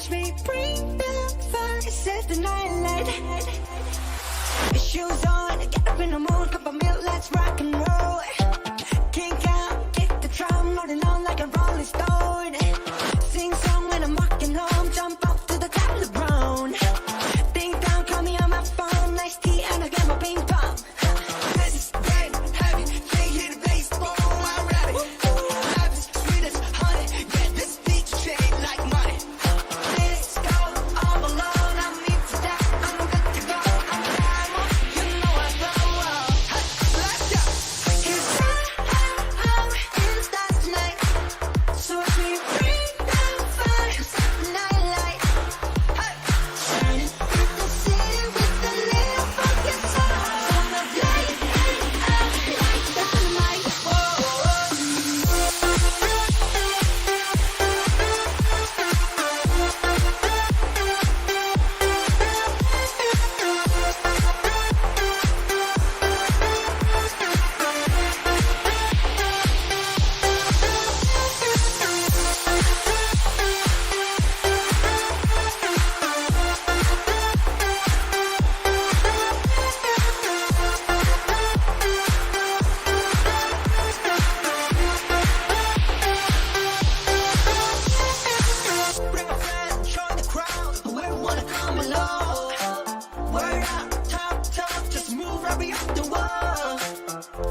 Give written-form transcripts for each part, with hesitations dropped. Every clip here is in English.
watch me bring the fire, set the night light. Shoes on, get up in the mood, cup of milk, let's rock and roll. Kink out, kick the drum, rolling on like a rolling stone. Sing song when I'm walking home, jump up to the top of the ground. Ding dong, call me on my phone, nice tea and I get my ping pong. This is great, heavy, can't hear the bass, boom, I'm ready. Life is sweet as honey, yeah, this beat shade like money. Let's go, all alone, I'm in to that, I'm good to go, I'm primal, you know I go. Let's go. It's time, in the stars tonight, so watch me bring the fire, set the night light. Shining through the city with a little fucking sun. Gonna light it up like dynamite. Bring a friend, join the crowd, whoever wanna come along. Word up, top, just move right up the wall.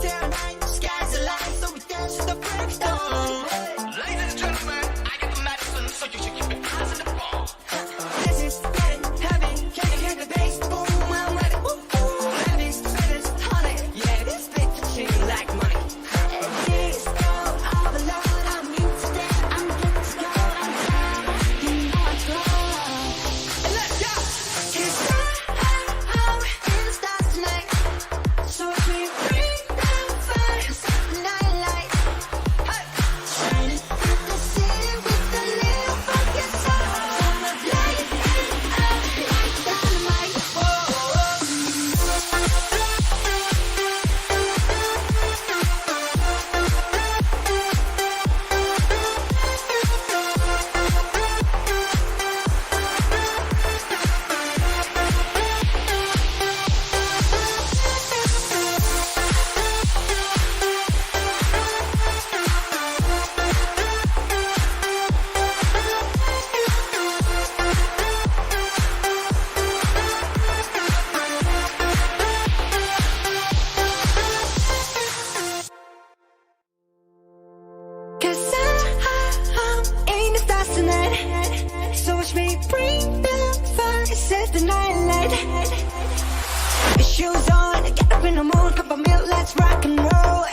Tonight, the sky's alight, so we dance to the break of dawn. Ladies and gentlemen, I get the medicine, so you should keep your eyes on the ball. This is getting heavy, can you hear the bass? Boom, I'm ready. Heavy, sweet as honey, yeah, this beat to shake like money. This go all alone, I'm into that, I'm good to go, I'm down, you know I go. Let's go! It's time, in the stars tonight, so watch me bring the fire, set the night light. Shining through the city with a little fucking sun. Gonna light it up like dynamite. Cause I'm in the stars tonight, so watch me bring the fire, set the night light. Shoes on, get up in the mood, cup of milk, let's rock and roll.